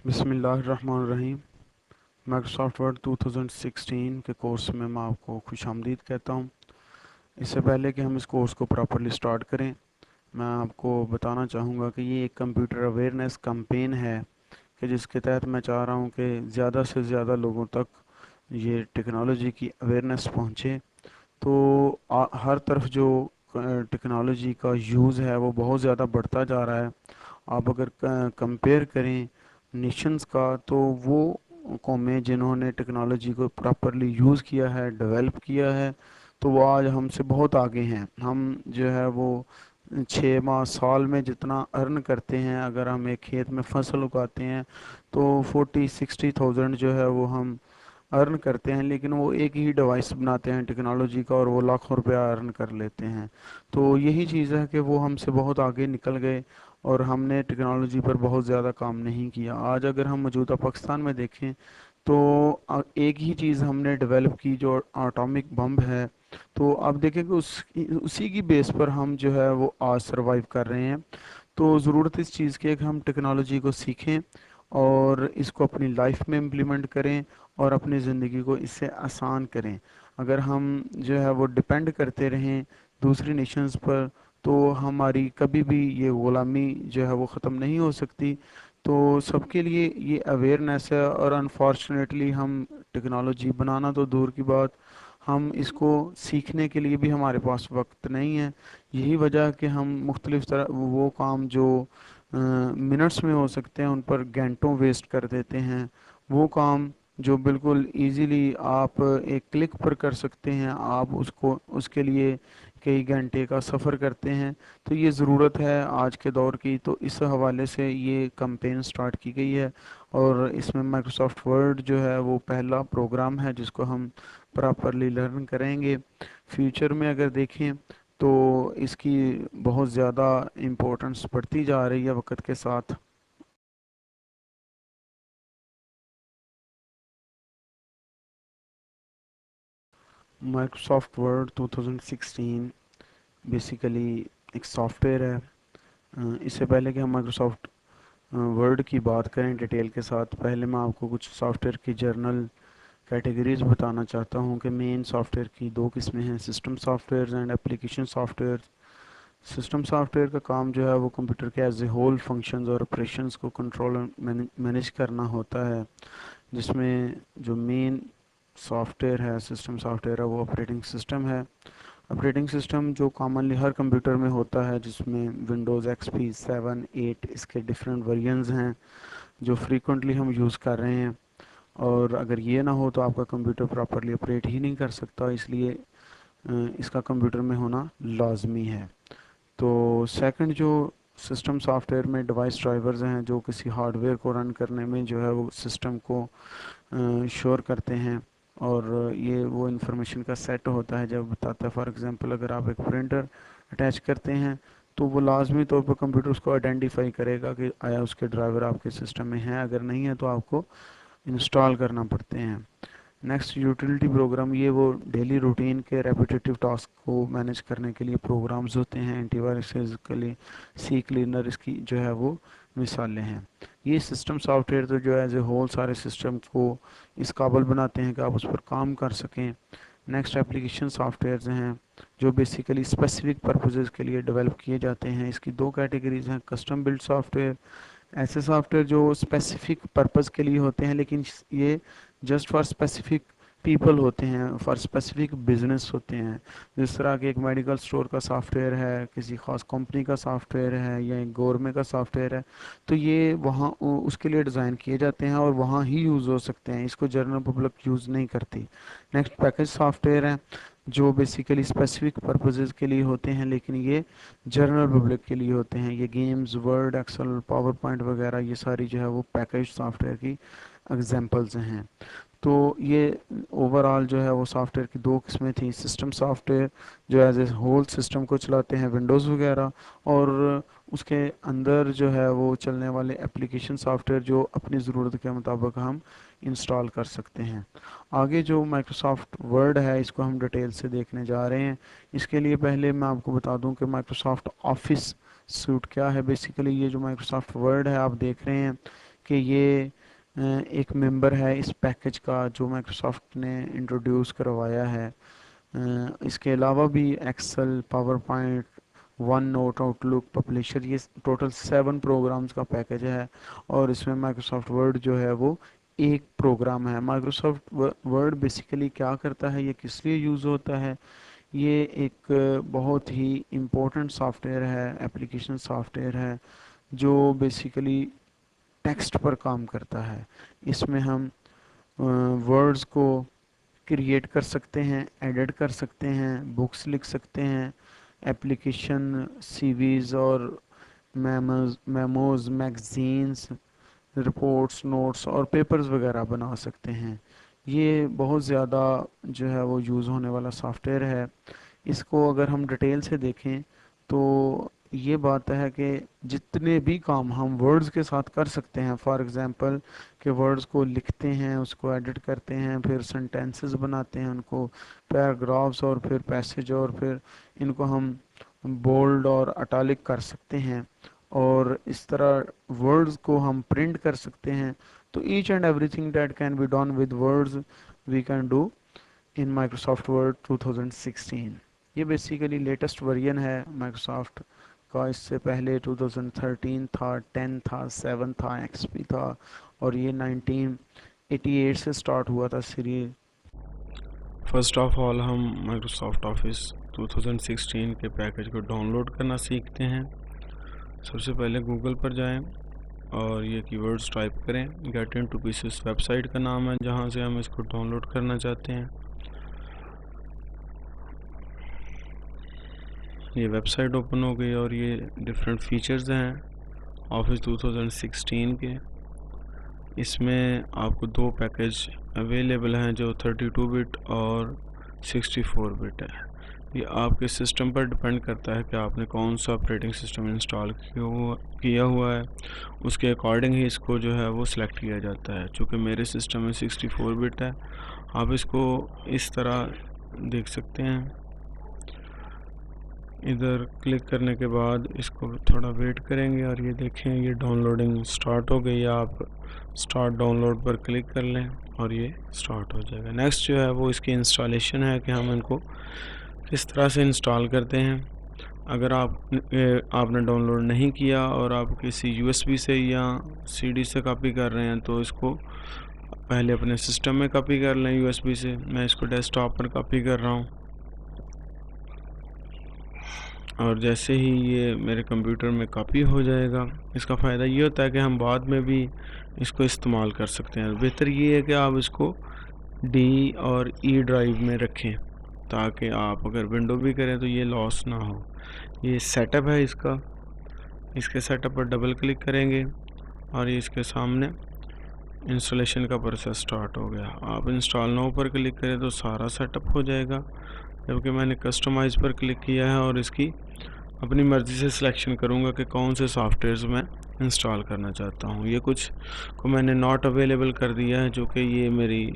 بسم اللہ الرحمن الرحیم۔ مائکروسافٹ ورڈ 2016 کے کورس میں میں آپ کو خوش آمدید کہتا ہوں۔ اس سے پہلے کہ ہم اس کورس کو پراپرلی سٹارٹ کریں، میں آپ کو بتانا چاہوں گا کہ یہ ایک کمپیوٹر اویئرنیس کمپین ہے کہ جس کے تحت میں چاہ رہا ہوں کہ زیادہ سے زیادہ لوگوں تک یہ ٹیکنالوجی کی اویئرنیس پہنچے۔ تو ہر طرف جو ٹیکنالوجی کا یوز ہے وہ بہت زیادہ بڑھتا جا رہا ہے۔ آپ اگر کمپیئر کریں نیشنز کا، تو وہ قومیں جنہوں نے ٹیکنالوجی کو پراپرلی یوز کیا ہے، ڈیولپ کیا ہے، تو وہ آج ہم سے بہت آگے ہیں۔ ہم جو ہے وہ 6 ماہ سال میں جتنا ارن کرتے ہیں، اگر ہم ایک کھیت میں فصل اگاتے ہیں تو 40-60 thousand جو ہے وہ ہم ارن کرتے ہیں، لیکن وہ ایک ہی ڈیوائس بناتے ہیں ٹیکنالوجی کا اور وہ لاکھوں روپیہ ارن کر لیتے ہیں۔ تو یہی چیز ہے کہ وہ ہم سے بہت آگے نکل گئے اور ہم نے ٹیکنالوجی پر بہت زیادہ کام نہیں کیا۔ آج اگر ہم موجودہ پاکستان میں دیکھیں تو ایک ہی چیز ہم نے ڈیولپ کی جو آٹامک بمب ہے، تو آپ دیکھیں کہ اسی کی بیس پر ہم جو ہے وہ آج سروائیو کر رہے ہیں۔ تو ضرورت اس چیز کی ہے کہ ہم ٹیکنالوجی کو سیکھیں اور اس کو اپنی لائف میں امپلیمنٹ کریں اور اپنی زندگی کو اس سے آسان کریں۔ اگر ہم جو ہے وہ ڈپینڈ کرتے رہیں دوسری نیشنز پر، تو ہماری کبھی بھی یہ غلامی جو ہے وہ ختم نہیں ہو سکتی۔ تو سب کے لیے یہ اویئرنیس ہے، اور انفارچونیٹلی ہم ٹیکنالوجی بنانا تو دور کی بات، ہم اس کو سیکھنے کے لیے بھی ہمارے پاس وقت نہیں ہے۔ یہی وجہ ہے کہ ہم مختلف طرح وہ کام جو منٹس میں ہو سکتے ہیں ان پر گھنٹوں ویسٹ کر دیتے ہیں۔ وہ کام جو بالکل ایزیلی آپ ایک کلک پر کر سکتے ہیں، آپ اس کے لیے کئی گھنٹے کا سفر کرتے ہیں۔ تو یہ ضرورت ہے آج کے دور کی، تو اس حوالے سے یہ کمپین سٹارٹ کی گئی ہے، اور اس میں مائکروسافٹ ورڈ جو ہے وہ پہلا پروگرام ہے جس کو ہم پراپرلی لرن کریں گے۔ فیوچر میں اگر دیکھیں تو اس کی بہت زیادہ امپورٹنس بڑھتی جا رہی ہے وقت کے ساتھ۔ مائکروسافٹ ورڈ 2016 بیسیکلی ایک سافٹ ویئر ہے۔ اس سے پہلے کہ ہم مائکروسافٹ ورڈ کی بات کریں ڈیٹیل کے ساتھ، پہلے میں آپ کو کچھ سافٹ ویئر کی جرنل کیٹیگریز بتانا چاہتا ہوں کہ مین سافٹ ویئر کی دو قسمیں ہیں: system softwares and application software. System software کا کام جو ہے وہ کمپیوٹر کے ایز اے ہول فنکشنز اور آپریشنز کو کنٹرول اور مینیج کرنا ہوتا ہے، جس میں جو مین سافٹ ویئر ہے، سسٹم سافٹ ویئر ہے، وہ آپریٹنگ سسٹم ہے۔ آپریٹنگ سسٹم جو کامنلی ہر کمپیوٹر میں ہوتا ہے، جس میں ونڈوز ایکس پی 7 8 اس کے ڈفرینٹ ورژنز ہیں جو فریکوینٹلی ہم یوز کر رہے ہیں، اور اگر یہ نہ ہو تو آپ کا کمپیوٹر پراپرلی آپریٹ ہی نہیں کر سکتا، اس لیے اس کا کمپیوٹر میں ہونا لازمی ہے۔ تو سیکنڈ جو سسٹم سافٹ ویئر میں ڈیوائس ڈرائیورز ہیں جو کسی ہارڈ ویئر کو رن کرنے میں جو ہے وہ سسٹم کو شور کرتے ہیں، اور یہ وہ انفارمیشن کا سیٹ ہوتا ہے جب بتاتا ہے۔ فار ایگزامپل اگر آپ ایک پرنٹر اٹیچ کرتے ہیں تو وہ لازمی طور پر کمپیوٹر اس کو آئیڈینٹیفائی کرے گا کہ آیا اس کے ڈرائیور آپ کے سسٹم میں ہیں، اگر نہیں ہے تو آپ کو انسٹال کرنا پڑتے ہیں۔ نیکسٹ یوٹیلیٹی پروگرام، یہ وہ ڈیلی روٹین کے ریپیٹیٹیو ٹاسک کو مینیج کرنے کے لیے پروگرامز ہوتے ہیں۔ اینٹی وائرسز کے لیے سی کلینر اس کی جو ہے وہ مثالیں ہیں۔ یہ سسٹم سافٹ ویئر تو جو ایز اے ہول سارے سسٹم کو اس قابل بناتے ہیں کہ آپ اس پر کام کر سکیں۔ نیکسٹ ایپلیکیشن سافٹ ویئرز ہیں جو بیسیکلی اسپیسیفک پرپزز کے لیے ڈیولپ کیے جاتے ہیں۔ اس کی دو کیٹیگریز ہیں: کسٹم بلڈ سافٹ ویئر، ایسے سافٹ ویئر جو اسپیسیفک پرپز کے لیے ہوتے ہیں لیکن یہ جسٹ فار اسپیسیفک پیپل ہوتے ہیں، فار اسپیسیفک بزنس ہوتے ہیں۔ جس طرح کہ ایک میڈیکل سٹور کا سافٹ ویئر ہے، کسی خاص کمپنی کا سافٹ ویئر ہے، یا ایک گورنمنٹ کا سافٹ ویئر ہے، تو یہ وہاں اس کے لیے ڈیزائن کیے جاتے ہیں اور وہاں ہی یوز ہو سکتے ہیں، اس کو جنرل پبلک یوز نہیں کرتی۔ نیکسٹ پیکج سافٹ ویئر ہیں جو بیسیکلی اسپیسیفک پرپزز کے لیے ہوتے ہیں لیکن یہ جنرل پبلک کے لیے ہوتے ہیں۔ یہ games, Word, Excel, PowerPoint وغیرہ، یہ ساری جو ہے وہ پیکج سافٹ ویئر کی ایگزامپلز ہیں۔ تو یہ اوور آل جو ہے وہ سافٹ ویئر کی دو قسمیں تھیں: سسٹم سافٹ ویئر جو ایز اے ہول سسٹم کو چلاتے ہیں، ونڈوز وغیرہ، اور اس کے اندر جو ہے وہ چلنے والے اپلیکیشن سافٹ ویئر جو اپنی ضرورت کے مطابق ہم انسٹال کر سکتے ہیں۔ آگے جو مائکروسافٹ ورڈ ہے اس کو ہم ڈیٹیل سے دیکھنے جا رہے ہیں۔ اس کے لیے پہلے میں آپ کو بتا دوں کہ مائکروسافٹ آفس سوٹ کیا ہے۔ بیسیکلی یہ جو مائکروسافٹ ورڈ ہے آپ دیکھ رہے ہیں، کہ یہ ایک ممبر ہے اس پیکج کا جو مائکروسافٹ نے انٹروڈیوس کروایا ہے۔ اس کے علاوہ بھی Excel, PowerPoint, OneNote, Outlook, Publisher, یہ ٹوٹل 7 پروگرامز کا پیکج ہے، اور اس میں مائکروسافٹ ورڈ جو ہے وہ ایک پروگرام ہے۔ مائکروسافٹ ورڈ بیسیکلی کیا کرتا ہے، یہ کس لیے یوز ہوتا ہے؟ یہ ایک بہت ہی امپورٹنٹ سافٹ ویئر ہے، اپلیکیشن سافٹ ویئر ہے، جو بیسیکلی ٹیکسٹ پر کام کرتا ہے۔ اس میں ہم ورڈز کو کریٹ کر سکتے ہیں، ایڈٹ کر سکتے ہیں، بکس لکھ سکتے ہیں، اپلیکیشن، سی ویز اور میموز، میگزینس، رپورٹس، نوٹس اور پیپرز وغیرہ بنا سکتے ہیں۔ یہ بہت زیادہ جو ہے وہ یوز ہونے والا سافٹ ویئر ہے۔ اس کو اگر ہم ڈیٹیل سے دیکھیں تو یہ بات ہے کہ جتنے بھی کام ہم ورڈز کے ساتھ کر سکتے ہیں، فار ایگزامپل کہ ورڈز کو لکھتے ہیں، اس کو ایڈٹ کرتے ہیں، پھر سنٹینسز بناتے ہیں، ان کو پیراگرافز اور پھر پیسج، اور پھر ان کو ہم بولڈ اور اٹالک کر سکتے ہیں، اور اس طرح ورڈز کو ہم پرنٹ کر سکتے ہیں۔ تو each and everything that can be done with words we can do in Microsoft Word 2016۔ یہ بیسیکلی لیٹسٹ ورژن ہے مائکروسافٹ کا۔ اس سے پہلے 2013 تھا، 10 تھا، 7 تھا، ایکس پی تھا، اور یہ 1988 سے سٹارٹ ہوا تھا سیریز۔ فرسٹ آف آل ہم مائکروسافٹ آفس 2016 کے پیکج کو ڈاؤن لوڈ کرنا سیکھتے ہیں۔ سب سے پہلے گوگل پر جائیں اور یہ کی ورڈز ٹائپ کریں۔ Get into PCs website کا نام ہے جہاں سے ہم اس کو ڈاؤن لوڈ کرنا چاہتے ہیں۔ یہ ویب سائٹ اوپن ہو گئی اور یہ ڈفرینٹ فیچرز ہیں آفس 2016 کے۔ اس میں آپ کو 2 پیکج اویلیبل ہیں جو 32 بٹ اور 64 بٹ ہے۔ یہ آپ کے سسٹم پر ڈپینڈ کرتا ہے کہ آپ نے کون سا آپریٹنگ سسٹم انسٹال کیا ہوا ہے، اس کے اکارڈنگ ہی اس کو جو ہے وہ سلیکٹ کیا جاتا ہے۔ چونکہ میرے سسٹم میں 64 بٹ ہے، آپ اس کو اس طرح دیکھ سکتے ہیں۔ ادھر کلک کرنے کے بعد اس کو تھوڑا ویٹ کریں گے اور یہ دیکھیں یہ ڈاؤن لوڈنگ سٹارٹ ہو گئی۔ آپ سٹارٹ ڈاؤن لوڈ پر کلک کر لیں اور یہ سٹارٹ ہو جائے گا۔ نیکسٹ جو ہے وہ اس کی انسٹالیشن ہے کہ ہم ان کو کس طرح سے انسٹال کرتے ہیں۔ اگر آپ نے ڈاؤن لوڈ نہیں کیا اور آپ کسی یو ایس بی سے یا سی ڈی سے کاپی کر رہے ہیں تو اس کو پہلے اپنے سسٹم میں کاپی کر لیں یو ایس بی سے۔ میں اس کو ڈیسک ٹاپ پر کاپی کر رہا ہوں، اور جیسے ہی یہ میرے کمپیوٹر میں کاپی ہو جائے گا، اس کا فائدہ یہ ہوتا ہے کہ ہم بعد میں بھی اس کو استعمال کر سکتے ہیں۔ بہتر یہ ہے کہ آپ اس کو ڈی اور ای ڈرائیو میں رکھیں تاکہ آپ اگر ونڈو بھی کریں تو یہ لاس نہ ہو۔ یہ سیٹ اپ ہے اس کا، اس کے سیٹ اپ پر ڈبل کلک کریں گے اور یہ اس کے سامنے انسٹالیشن کا پروسیس سٹارٹ ہو گیا۔ آپ انسٹال نو پر کلک کریں تو سارا سیٹ اپ ہو جائے گا، جبکہ میں نے کسٹمائز پر کلک کیا ہے اور اس کی اپنی مرضی سے سلیکشن کروں گا کہ کون سے سافٹ ویئرز میں انسٹال کرنا چاہتا ہوں۔ یہ کچھ کو میں نے ناٹ اویلیبل کر دیا ہے جو کہ یہ میری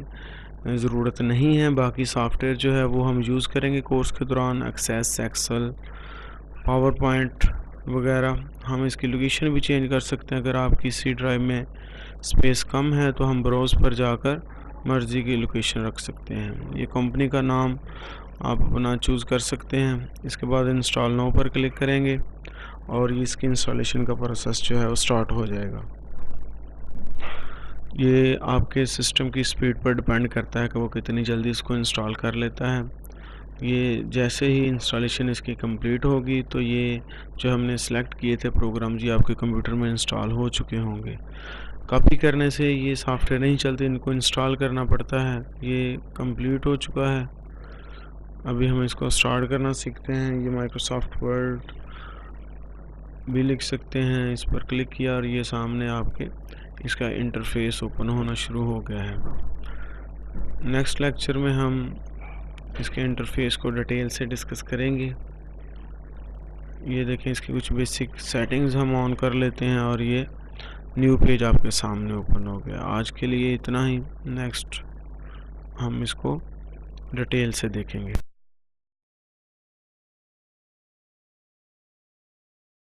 ضرورت نہیں ہے۔ باقی سافٹ ویئر جو ہے وہ ہم یوز کریں گے کورس کے دوران، ایکسیس، ایکسل، پاور پوائنٹ وغیرہ۔ ہم اس کی لوکیشن بھی چینج کر سکتے ہیں۔ اگر آپ کی سی ڈرائیو میں اسپیس کم ہے تو ہم بروز پر جا کر مرضی کی لوکیشن رکھ سکتے ہیں۔ یہ کمپنی کا نام آپ اپنا چوز کر سکتے ہیں۔ اس کے بعد انسٹال نو پر کلک کریں گے اور اس کی انسٹالیشن کا پروسیس جو ہے وہ سٹارٹ ہو جائے گا۔ یہ آپ کے سسٹم کی سپیڈ پر ڈیپینڈ کرتا ہے کہ وہ کتنی جلدی اس کو انسٹال کر لیتا ہے۔ یہ جیسے ہی انسٹالیشن اس کی کمپلیٹ ہوگی تو یہ جو ہم نے سلیکٹ کیے تھے پروگرام جی آپ کے کمپیوٹر میں انسٹال ہو چکے ہوں گے۔ کاپی کرنے سے یہ سافٹ ویئر نہیں چلتے، ان کو انسٹال کرنا پڑتا ہے۔ یہ کمپلیٹ ہو چکا ہے۔ ابھی ہم اس کو سٹارٹ کرنا سیکھتے ہیں۔ یہ مائکروسافٹ ورڈ بھی لکھ سکتے ہیں، اس پر کلک کیا اور یہ سامنے آپ کے اس کا انٹرفیس اوپن ہونا شروع ہو گیا ہے۔ نیکسٹ لیکچر میں ہم اس کے انٹرفیس کو ڈیٹیل سے ڈسکس کریں گے۔ یہ دیکھیں اس کی کچھ بیسک سیٹنگز ہم آن کر لیتے ہیں اور یہ نیو پیج آپ کے سامنے اوپن ہو گیا۔ آج کے لیے اتنا ہی، نیکسٹ ہم اس کو ڈیٹیل سے دیکھیں گے۔